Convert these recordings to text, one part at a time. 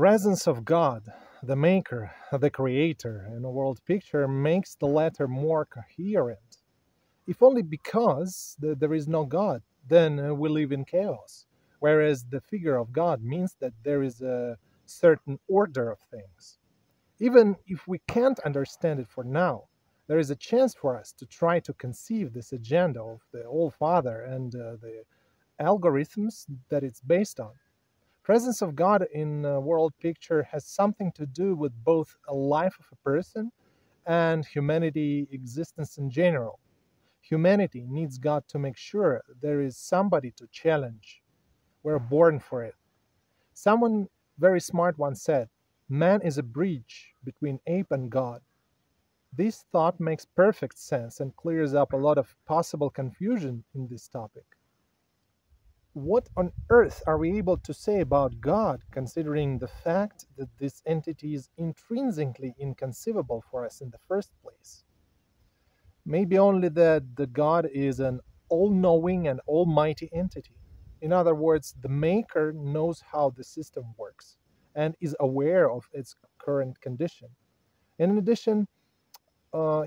Presence of God, the Maker, the Creator, in a world picture makes the latter more coherent. If only because there is no God, then we live in chaos. Whereas the figure of God means that there is a certain order of things. Even if we can't understand it for now, there is a chance for us to try to conceive this agenda of the All Father and the algorithms that it's based on. Presence of God in a world picture has something to do with both a life of a person and humanity existence in general. Humanity needs God to make sure there is somebody to challenge. We're born for it. Someone very smart once said, "Man is a bridge between ape and God." This thought makes perfect sense and clears up a lot of possible confusion in this topic. What on earth are we able to say about God, considering the fact that this entity is intrinsically inconceivable for us in the first place? Maybe only that the God is an all knowing and almighty entity. In other words, the Maker knows how the system works and is aware of its current condition. And in addition,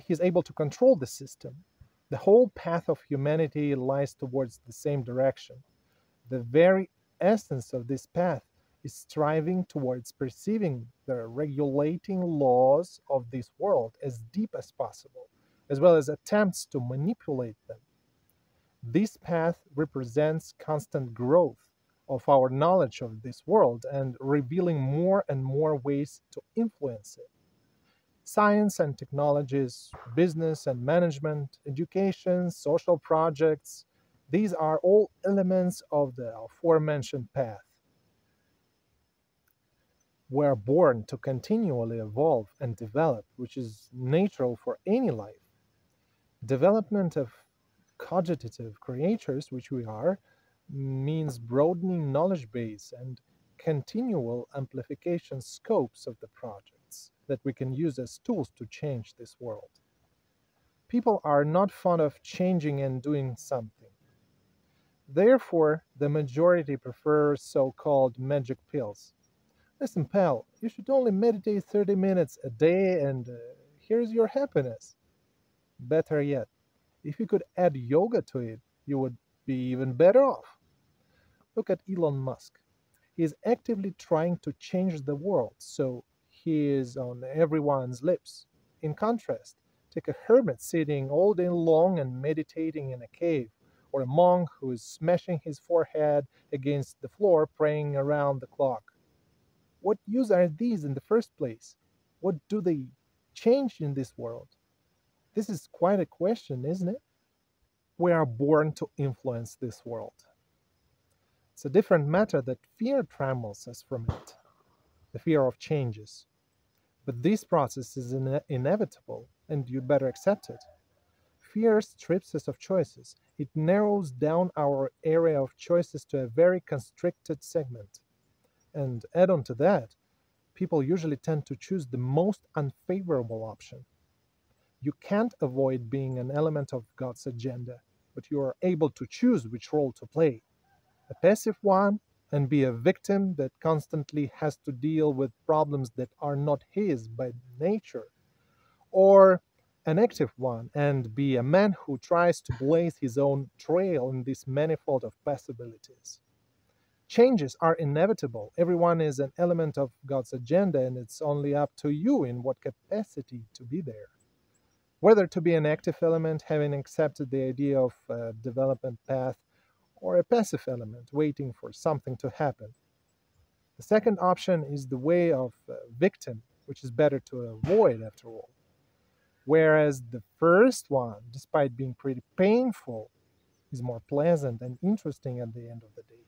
he's able to control the system. The whole path of humanity lies towards the same direction. The very essence of this path is striving towards perceiving the regulating laws of this world as deep as possible, as well as attempts to manipulate them. This path represents constant growth of our knowledge of this world and revealing more and more ways to influence it. Science and technologies, business and management, education, social projects, these are all elements of the aforementioned path. We're born to continually evolve and develop, which is natural for any life. Development of cogitative creatures, which we are, means broadening knowledge base and continual amplification scopes of the projects that we can use as tools to change this world. People are not fond of changing and doing something. Therefore, the majority prefers so-called magic pills. Listen, pal, you should only meditate 30 minutes a day and here's your happiness. Better yet, if you could add yoga to it, you would be even better off. Look at Elon Musk. He is actively trying to change the world, so he is on everyone's lips. In contrast, take a hermit sitting all day long and meditating in a cave, or a monk who is smashing his forehead against the floor praying around the clock. What use are these in the first place? What do they change in this world? This is quite a question, isn't it? We are born to influence this world. It's a different matter that fear trammels us from it, the fear of changes. But this process is inevitable, and you'd better accept it. Fear strips us of choices. It narrows down our area of choices to a very constricted segment. And add on to that, people usually tend to choose the most unfavorable option. You can't avoid being an element of God's agenda, but you are able to choose which role to play, a passive one and be a victim that constantly has to deal with problems that are not his by nature, or an active one and be a man who tries to blaze his own trail in this manifold of possibilities. Changes are inevitable. Everyone is an element of God's agenda, and it's only up to you in what capacity to be there. Whether to be an active element, having accepted the idea of a development path, or a passive element, waiting for something to happen. The second option is the way of victim, which is better to avoid after all. Whereas the first one, despite being pretty painful, is more pleasant and interesting at the end of the day.